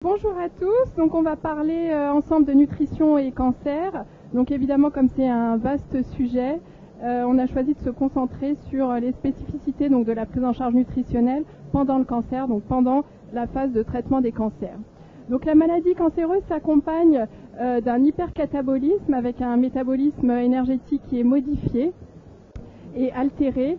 Bonjour à tous, donc on va parler ensemble de nutrition et cancer. Donc évidemment, comme c'est un vaste sujet, on a choisi de se concentrer sur les spécificités donc, de la prise en charge nutritionnelle pendant le cancer, donc pendant la phase de traitement des cancers. Donc la maladie cancéreuse s'accompagne d'un hypercatabolisme avec un métabolisme énergétique qui est modifié et altéré,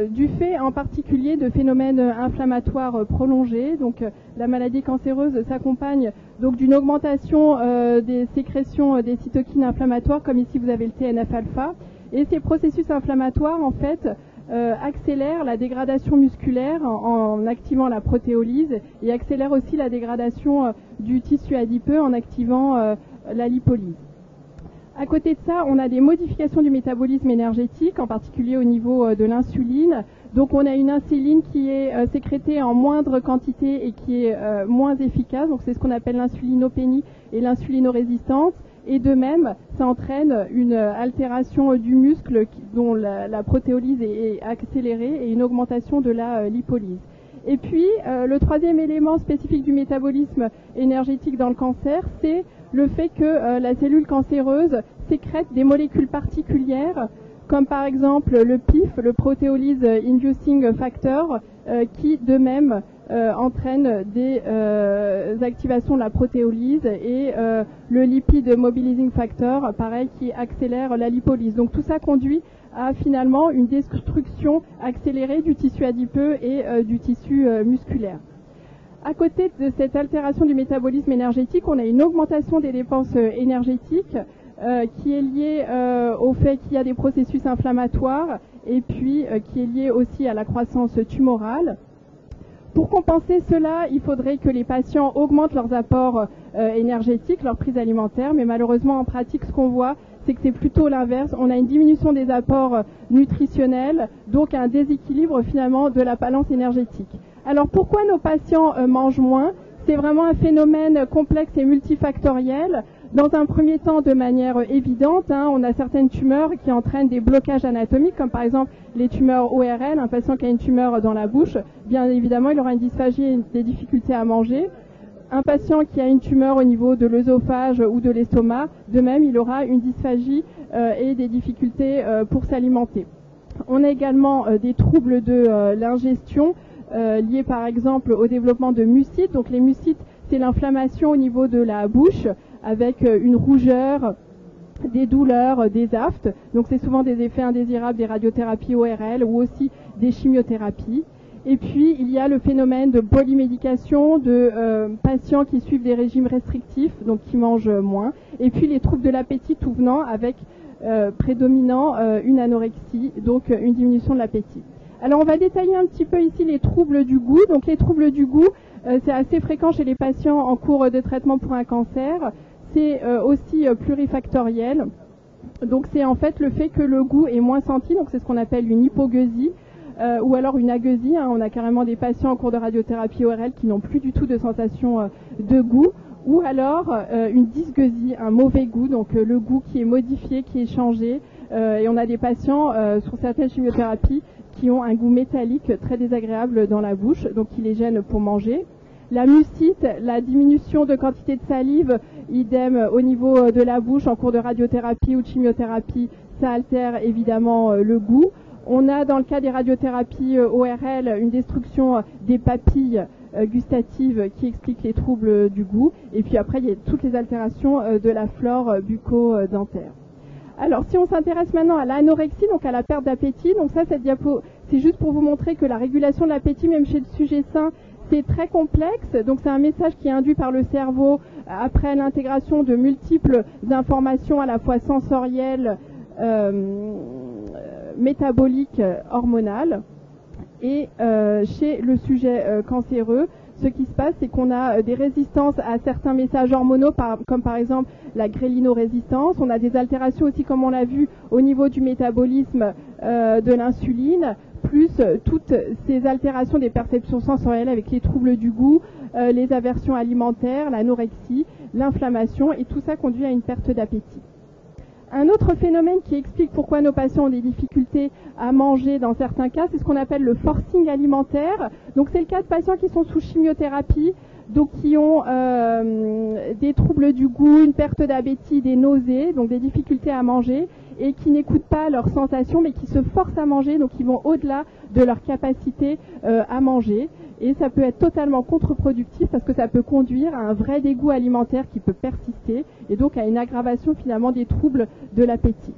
du fait en particulier de phénomènes inflammatoires prolongés. Donc la maladie cancéreuse s'accompagne donc d'une augmentation des sécrétions des cytokines inflammatoires, comme ici vous avez le TNF-alpha, et ces processus inflammatoires en fait accélèrent la dégradation musculaire en activant la protéolyse et accélèrent aussi la dégradation du tissu adipeux en activant la lipolyse. À côté de ça, on a des modifications du métabolisme énergétique, en particulier au niveau de l'insuline. Donc on a une insuline qui est sécrétée en moindre quantité et qui est moins efficace. Donc c'est ce qu'on appelle l'insulinopénie et l'insulinorésistance. Et de même, ça entraîne une altération du muscle dont la protéolyse est accélérée et une augmentation de la lipolyse. Et puis, le troisième élément spécifique du métabolisme énergétique dans le cancer, c'est le fait que la cellule cancéreuse sécrète des molécules particulières, comme par exemple le PIF, le Proteolyse Inducing Factor, qui de même entraîne des activations de la protéolyse, et le Lipid Mobilizing Factor, pareil, qui accélère la lipolyse. Donc tout ça conduit à finalement une destruction accélérée du tissu adipeux et du tissu musculaire. À côté de cette altération du métabolisme énergétique, on a une augmentation des dépenses énergétiques qui est liée au fait qu'il y a des processus inflammatoires et puis qui est liée aussi à la croissance tumorale. Pour compenser cela, il faudrait que les patients augmentent leurs apports énergétiques, leur prise alimentaire, mais malheureusement en pratique ce qu'on voit, c'est que c'est plutôt l'inverse. On a une diminution des apports nutritionnels, donc un déséquilibre finalement de la balance énergétique. Alors pourquoi nos patients mangent moins? C'est vraiment un phénomène complexe et multifactoriel. Dans un premier temps, de manière évidente, on a certaines tumeurs qui entraînent des blocages anatomiques, comme par exemple les tumeurs ORL. Un patient qui a une tumeur dans la bouche, bien évidemment, il aura une dysphagie et des difficultés à manger. Un patient qui a une tumeur au niveau de l'œsophage ou de l'estomac, de même, il aura une dysphagie et des difficultés pour s'alimenter. On a également des troubles de l'ingestion liés par exemple au développement de mucites. Donc les mucites, c'est l'inflammation au niveau de la bouche avec une rougeur, des douleurs, des aftes. Donc c'est souvent des effets indésirables des radiothérapies ORL ou aussi des chimiothérapies. Et puis, il y a le phénomène de polymédication, de patients qui suivent des régimes restrictifs, donc qui mangent moins. Et puis, les troubles de l'appétit tout venant avec prédominant une anorexie, donc une diminution de l'appétit. Alors, on va détailler un petit peu ici les troubles du goût. Donc, les troubles du goût, c'est assez fréquent chez les patients en cours de traitement pour un cancer. C'est aussi plurifactoriel. Donc, c'est en fait le fait que le goût est moins senti. Donc, c'est ce qu'on appelle une hypogueusie. Ou alors une agueusie, on a carrément des patients en cours de radiothérapie ORL qui n'ont plus du tout de sensation de goût, ou alors une dysgueusie, un mauvais goût, donc le goût qui est modifié, qui est changé, et on a des patients sur certaines chimiothérapies qui ont un goût métallique très désagréable dans la bouche, donc qui les gêne pour manger. La mucite, la diminution de quantité de salive, idem au niveau de la bouche en cours de radiothérapie ou de chimiothérapie, ça altère évidemment le goût. On a dans le cas des radiothérapies ORL une destruction des papilles gustatives qui explique les troubles du goût. Et puis après, il y a toutes les altérations de la flore bucco-dentaire. Alors si on s'intéresse maintenant à l'anorexie, donc à la perte d'appétit, donc ça, cette diapo, c'est juste pour vous montrer que la régulation de l'appétit, même chez le sujet sain, c'est très complexe. Donc c'est un message qui est induit par le cerveau après l'intégration de multiples informations à la fois sensorielles, métabolique hormonale. Et chez le sujet cancéreux, ce qui se passe, c'est qu'on a des résistances à certains messages hormonaux, comme par exemple la grélinorésistance. On a des altérations aussi, comme on l'a vu, au niveau du métabolisme de l'insuline, plus toutes ces altérations des perceptions sensorielles avec les troubles du goût, les aversions alimentaires, l'anorexie, l'inflammation, et tout ça conduit à une perte d'appétit. Un autre phénomène qui explique pourquoi nos patients ont des difficultés à manger dans certains cas, c'est ce qu'on appelle le forcing alimentaire. Donc c'est le cas de patients qui sont sous chimiothérapie, donc qui ont des troubles du goût, une perte d'appétit, des nausées, donc des difficultés à manger, et qui n'écoutent pas leurs sensations, mais qui se forcent à manger, donc qui vont au-delà de leur capacité à manger. Et ça peut être totalement contre-productif parce que ça peut conduire à un vrai dégoût alimentaire qui peut persister, et donc à une aggravation finalement des troubles de l'appétit.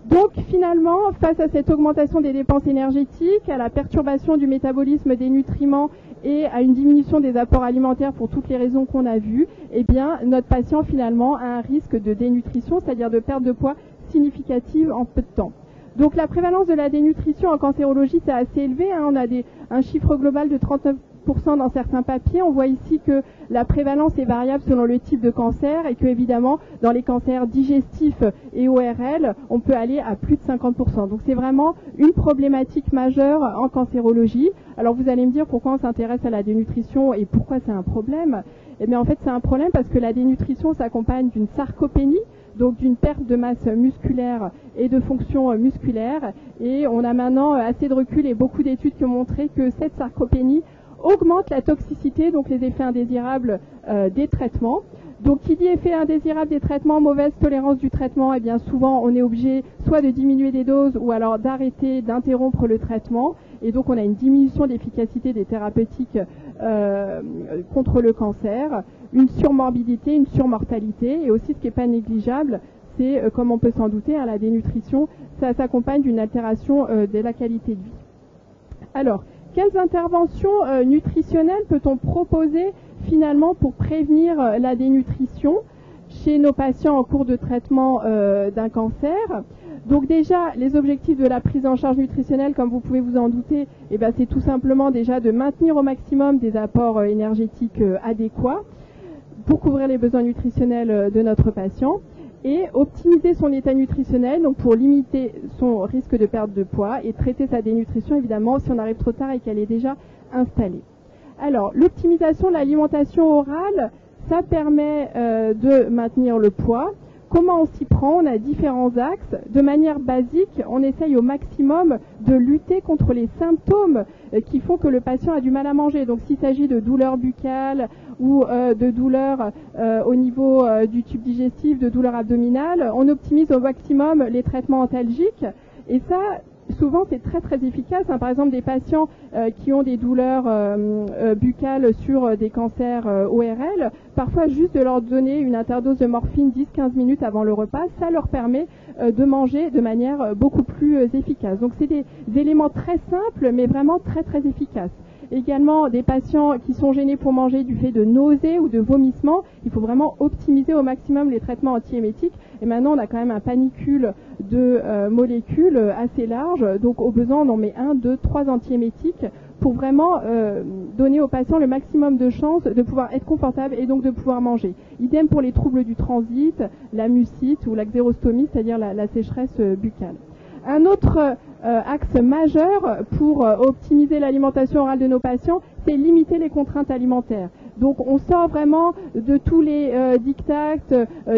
Donc finalement, face à cette augmentation des dépenses énergétiques, à la perturbation du métabolisme des nutriments et à une diminution des apports alimentaires pour toutes les raisons qu'on a vues, eh bien notre patient finalement a un risque de dénutrition, c'est-à-dire de perte de poids significative en peu de temps. Donc la prévalence de la dénutrition en cancérologie, c'est assez élevé, hein. On a un chiffre global de 39% dans certains papiers. On voit ici que la prévalence est variable selon le type de cancer et que évidemment dans les cancers digestifs et ORL, on peut aller à plus de 50%. Donc c'est vraiment une problématique majeure en cancérologie. Alors vous allez me dire pourquoi on s'intéresse à la dénutrition et pourquoi c'est un problème. Eh bien en fait c'est un problème parce que la dénutrition s'accompagne d'une sarcopénie, donc d'une perte de masse musculaire et de fonction musculaire. Et on a maintenant assez de recul et beaucoup d'études qui ont montré que cette sarcopénie augmente la toxicité, donc les effets indésirables des traitements. Donc qui dit effet indésirable des traitements, mauvaise tolérance du traitement, et bien souvent on est obligé soit de diminuer des doses ou alors d'arrêter, d'interrompre le traitement. Et donc on a une diminution d'efficacité des thérapeutiques contre le cancer, une surmorbidité, une surmortalité, et aussi ce qui n'est pas négligeable, c'est, comme on peut s'en douter, la dénutrition, ça s'accompagne d'une altération de la qualité de vie. Alors, quelles interventions nutritionnelles peut-on proposer finalement pour prévenir la dénutrition chez nos patients en cours de traitement d'un cancer? Donc déjà, les objectifs de la prise en charge nutritionnelle, comme vous pouvez vous en douter, eh ben, c'est tout simplement déjà de maintenir au maximum des apports énergétiques adéquats pour couvrir les besoins nutritionnels de notre patient et optimiser son état nutritionnel, donc pour limiter son risque de perte de poids et traiter sa dénutrition évidemment si on arrive trop tard et qu'elle est déjà installée. Alors, l'optimisation de l'alimentation orale, ça permet de maintenir le poids. Comment on s'y prend? On a différents axes. De manière basique, on essaye au maximum de lutter contre les symptômes qui font que le patient a du mal à manger. Donc s'il s'agit de douleurs buccales ou de douleurs au niveau du tube digestif, de douleurs abdominales, on optimise au maximum les traitements antalgiques. Et ça, souvent c'est très très efficace. Hein. Par exemple, des patients qui ont des douleurs buccales sur des cancers ORL, parfois juste de leur donner une interdose de morphine 10-15 minutes avant le repas, ça leur permet de manger de manière beaucoup plus efficace. Donc c'est des éléments très simples mais vraiment très très efficaces. Également des patients qui sont gênés pour manger du fait de nausées ou de vomissements, il faut vraiment optimiser au maximum les traitements antiémétiques. Et maintenant on a quand même un panicule de molécules assez large, donc au besoin on en met 1, 2, 3 antiémétiques pour vraiment donner aux patients le maximum de chances de pouvoir être confortable et donc de pouvoir manger. Idem pour les troubles du transit, la mucite ou la xérostomie, c'est-à-dire la sécheresse buccale. Un autre axe majeur pour optimiser l'alimentation orale de nos patients, c'est limiter les contraintes alimentaires. Donc on sort vraiment de tous les diktats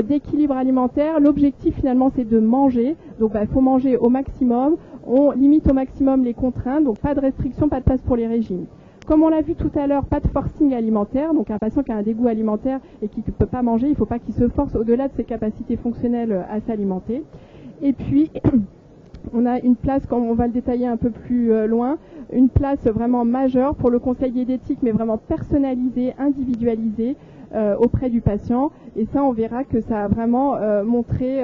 d'équilibre alimentaire. L'objectif finalement c'est de manger. Donc il faut manger au maximum. On limite au maximum les contraintes. Donc pas de restriction, pas de place pour les régimes. Comme on l'a vu tout à l'heure, pas de forcing alimentaire. Donc un patient qui a un dégoût alimentaire et qui ne peut pas manger, il ne faut pas qu'il se force au-delà de ses capacités fonctionnelles à s'alimenter. Et puis on a une place, comme on va le détailler un peu plus loin, une place vraiment majeure pour le conseil diététique, mais vraiment personnalisé, individualisé auprès du patient. Et ça, on verra que ça a vraiment montré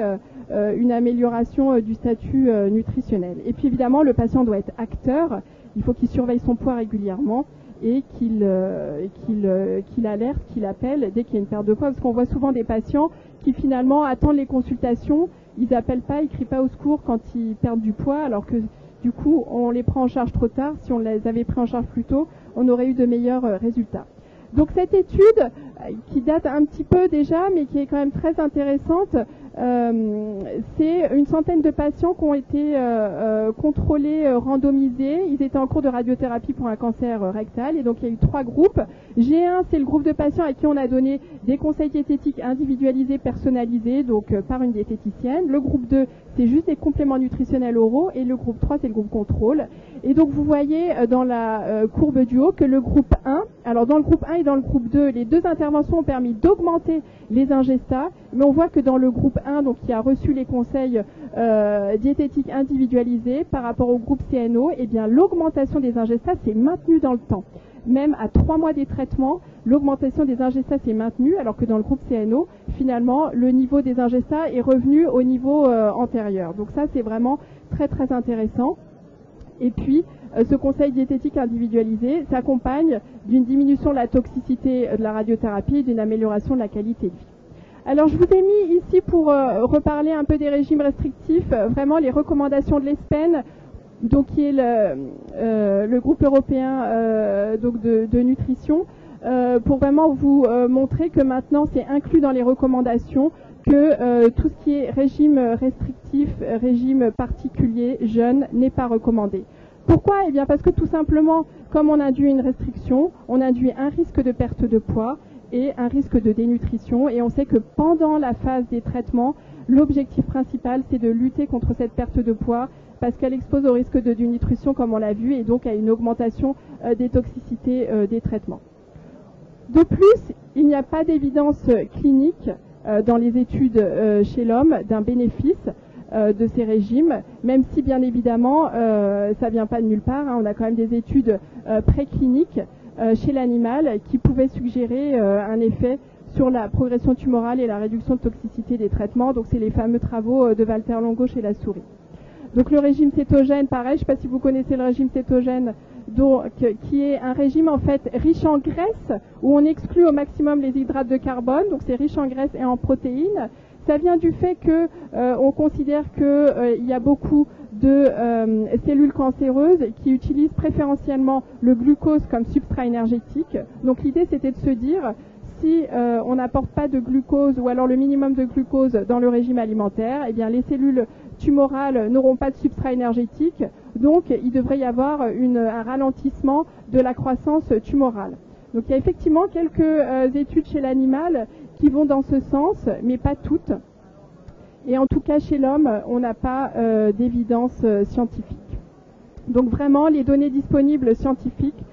une amélioration du statut nutritionnel. Et puis évidemment, le patient doit être acteur. Il faut qu'il surveille son poids régulièrement et qu'il alerte, qu'il appelle dès qu'il y a une perte de poids. Parce qu'on voit souvent des patients qui finalement attendent les consultations. Ils n'appellent pas, ils ne crient pas au secours quand ils perdent du poids, alors que du coup, on les prend en charge trop tard. Si on les avait pris en charge plus tôt, on aurait eu de meilleurs résultats. Donc cette étude, qui date un petit peu déjà, mais qui est quand même très intéressante, C'est une centaine de patients qui ont été contrôlés, randomisés. Ils étaient en cours de radiothérapie pour un cancer rectal et donc il y a eu 3 groupes. G1, c'est le groupe de patients à qui on a donné des conseils diététiques individualisés, personnalisés, donc par une diététicienne. Le groupe 2, c'est juste des compléments nutritionnels oraux et le groupe 3, c'est le groupe contrôle. Et donc vous voyez dans la courbe du haut que le groupe 1, alors dans le groupe 1 et dans le groupe 2, les 2 interventions ont permis d'augmenter les ingestats, mais on voit que dans le groupe 1, donc qui a reçu les conseils diététiques individualisés par rapport au groupe CNO, eh bien l'augmentation des ingestats s'est maintenue dans le temps. Même à 3 mois des traitements, l'augmentation des ingestats s'est maintenue, alors que dans le groupe CNO, finalement, le niveau des ingestats est revenu au niveau antérieur. Donc ça, c'est vraiment très très intéressant. Et puis, ce conseil diététique individualisé s'accompagne d'une diminution de la toxicité de la radiothérapie et d'une amélioration de la qualité de vie. Alors, je vous ai mis ici pour reparler un peu des régimes restrictifs, vraiment les recommandations de l'ESPEN, donc qui est le groupe européen donc de nutrition, pour vraiment vous montrer que maintenant c'est inclus dans les recommandations que tout ce qui est régime restrictif, régime particulier, jeûne, n'est pas recommandé. Pourquoi? Eh bien parce que tout simplement, comme on induit une restriction, on induit un risque de perte de poids et un risque de dénutrition, et on sait que pendant la phase des traitements, l'objectif principal c'est de lutter contre cette perte de poids parce qu'elle expose au risque de dénutrition comme on l'a vu et donc à une augmentation des toxicités des traitements. De plus, il n'y a pas d'évidence clinique dans les études chez l'homme d'un bénéfice de ces régimes, même si bien évidemment ça vient pas de nulle part, hein, on a quand même des études précliniques chez l'animal qui pouvaient suggérer un effet sur la progression tumorale et la réduction de toxicité des traitements. Donc c'est les fameux travaux de Walter Longo chez la souris. Donc le régime cétogène, pareil, je ne sais pas si vous connaissez le régime cétogène, donc, qui est un régime en fait riche en graisse, où on exclut au maximum les hydrates de carbone, donc c'est riche en graisse et en protéines. Ça vient du fait que on considère qu'il y a beaucoup de cellules cancéreuses qui utilisent préférentiellement le glucose comme substrat énergétique. Donc l'idée c'était de se dire, si on n'apporte pas de glucose ou alors le minimum de glucose dans le régime alimentaire, eh bien les cellules tumorales n'auront pas de substrat énergétique, donc il devrait y avoir un ralentissement de la croissance tumorale. Donc il y a effectivement quelques études chez l'animal qui vont dans ce sens, mais pas toutes. Et en tout cas chez l'homme, on n'a pas d'évidence scientifique. Donc vraiment, les données disponibles scientifiques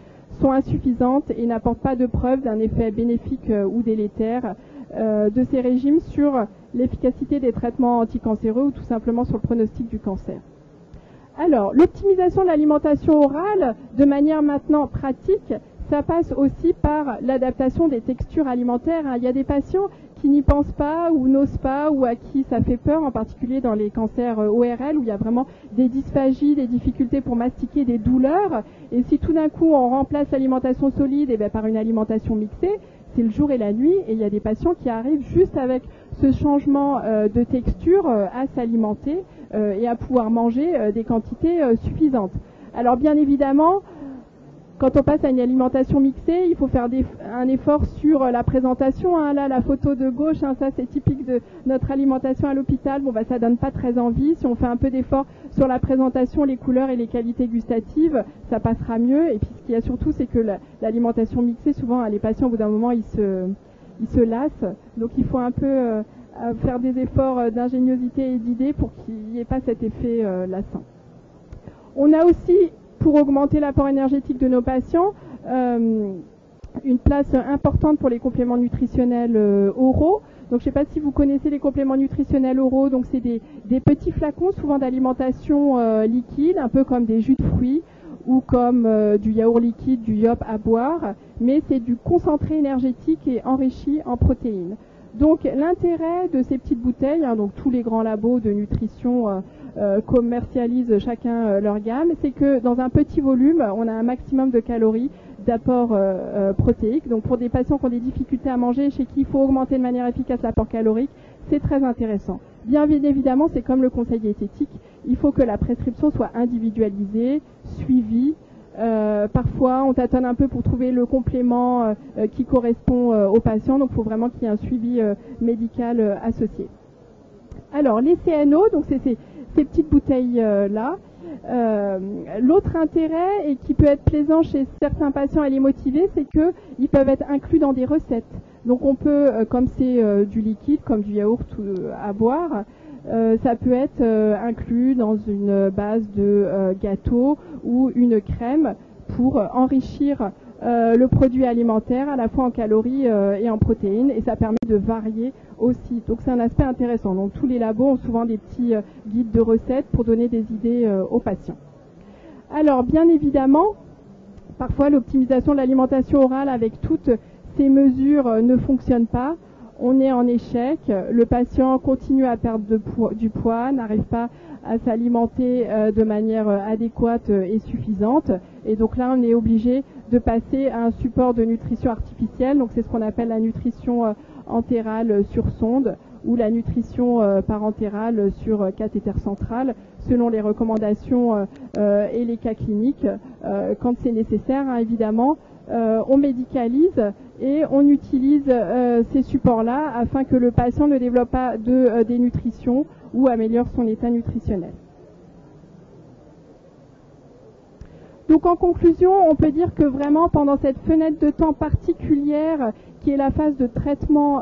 sont insuffisantes et n'apportent pas de preuve d'un effet bénéfique ou délétère de ces régimes sur l'efficacité des traitements anticancéreux ou tout simplement sur le pronostic du cancer. Alors, l'optimisation de l'alimentation orale, de manière maintenant pratique, ça passe aussi par l'adaptation des textures alimentaires. Il y a des patients qui n'y pensent pas ou n'osent pas ou à qui ça fait peur, en particulier dans les cancers ORL où il y a vraiment des dysphagies, des difficultés pour mastiquer, des douleurs. Et si tout d'un coup on remplace l'alimentation solide par une alimentation mixée, c'est le jour et la nuit, et il y a des patients qui arrivent juste avec ce changement de texture à s'alimenter et à pouvoir manger des quantités suffisantes. Alors bien évidemment, quand on passe à une alimentation mixée, il faut faire un effort sur la présentation. Hein. Là, la photo de gauche, hein, ça c'est typique de notre alimentation à l'hôpital. Bon, ça donne pas très envie. Si on fait un peu d'effort sur la présentation, les couleurs et les qualités gustatives, ça passera mieux. Et puis ce qu'il y a surtout, c'est que l'alimentation mixée, souvent, les patients, au bout d'un moment, ils se lassent. Donc il faut un peu faire des efforts d'ingéniosité et d'idées pour qu'il n'y ait pas cet effet lassant. On a aussi, pour augmenter l'apport énergétique de nos patients, une place importante pour les compléments nutritionnels oraux. Donc je ne sais pas si vous connaissez les compléments nutritionnels oraux, donc c'est des petits flacons souvent d'alimentation liquide, un peu comme des jus de fruits ou comme du yaourt liquide, du yop à boire, mais c'est du concentré énergétique et enrichi en protéines. Donc l'intérêt de ces petites bouteilles, hein, donc tous les grands labos de nutrition commercialisent chacun leur gamme, c'est que dans un petit volume, on a un maximum de calories d'apport protéique. Donc pour des patients qui ont des difficultés à manger, chez qui il faut augmenter de manière efficace l'apport calorique, c'est très intéressant. Bien évidemment, c'est comme le conseil diététique, il faut que la prescription soit individualisée, suivie. Parfois, on tâtonne un peu pour trouver le complément qui correspond au patient, donc il faut vraiment qu'il y ait un suivi médical associé. Alors, les CNO, donc c'est ces petites bouteilles-là. L'autre intérêt, et qui peut être plaisant chez certains patients et les motiver, c'est qu'ils peuvent être inclus dans des recettes. Donc on peut, comme c'est du liquide, comme du yaourt à boire, ça peut être inclus dans une base de gâteau ou une crème pour enrichir le produit alimentaire à la fois en calories et en protéines, et ça permet de varier aussi. Donc c'est un aspect intéressant. Donc tous les labos ont souvent des petits guides de recettes pour donner des idées aux patients. Alors bien évidemment, parfois l'optimisation de l'alimentation orale avec toutes ces mesures ne fonctionne pas. On est en échec, le patient continue à perdre du poids, n'arrive pas à s'alimenter de manière adéquate et suffisante. Et donc là, on est obligé de passer à un support de nutrition artificielle. Donc c'est ce qu'on appelle la nutrition entérale sur sonde ou la nutrition parentérale sur cathéter central, selon les recommandations et les cas cliniques. Quand c'est nécessaire, hein, évidemment, on médicalise et on utilise ces supports-là afin que le patient ne développe pas de dénutrition ou améliore son état nutritionnel. Donc en conclusion, on peut dire que vraiment pendant cette fenêtre de temps particulière qui est la phase de traitement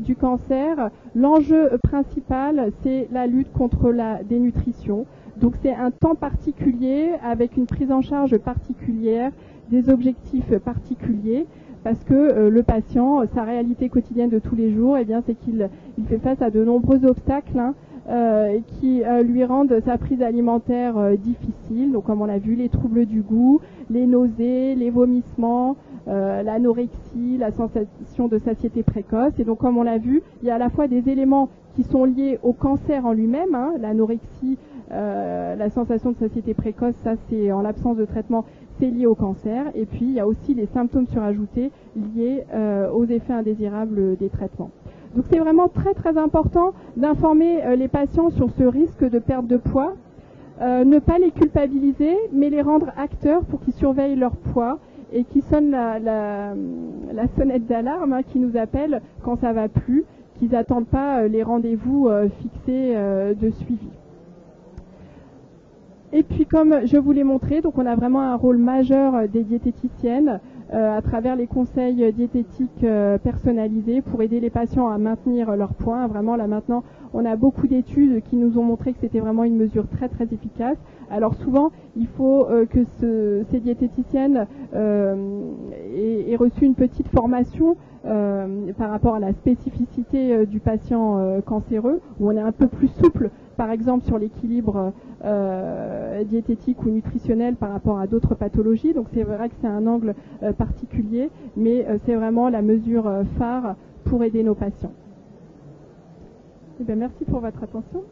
du cancer, l'enjeu principal c'est la lutte contre la dénutrition. Donc c'est un temps particulier avec une prise en charge particulière, des objectifs particuliers, parce que le patient, sa réalité quotidienne de tous les jours, eh bien, c'est qu'il fait face à de nombreux obstacles qui lui rendent sa prise alimentaire difficile. Donc comme on l'a vu, les troubles du goût, les nausées, les vomissements, l'anorexie, la sensation de satiété précoce. Et donc comme on l'a vu, il y a à la fois des éléments qui sont liés au cancer en lui-même, hein, l'anorexie, la sensation de satiété précoce, ça c'est en l'absence de traitement, c'est lié au cancer. Et puis il y a aussi les symptômes surajoutés liés aux effets indésirables des traitements. Donc c'est vraiment très très important d'informer les patients sur ce risque de perte de poids, ne pas les culpabiliser, mais les rendre acteurs pour qu'ils surveillent leur poids et qu'ils sonnent la sonnette d'alarme, hein, qui nous appelle quand ça va plus, qu'ils n'attendent pas les rendez-vous fixés de suivi. Et puis comme je vous l'ai montré, donc on a vraiment un rôle majeur des diététiciennes à travers les conseils diététiques personnalisés pour aider les patients à maintenir leur poids. Vraiment là maintenant, on a beaucoup d'études qui nous ont montré que c'était vraiment une mesure très très efficace. Alors souvent, il faut que ces diététiciennes aient reçu une petite formation par rapport à la spécificité du patient cancéreux, où on est un peu plus souple, par exemple sur l'équilibre diététique ou nutritionnel par rapport à d'autres pathologies. Donc c'est vrai que c'est un angle particulier, mais c'est vraiment la mesure phare pour aider nos patients. Eh bien, merci pour votre attention.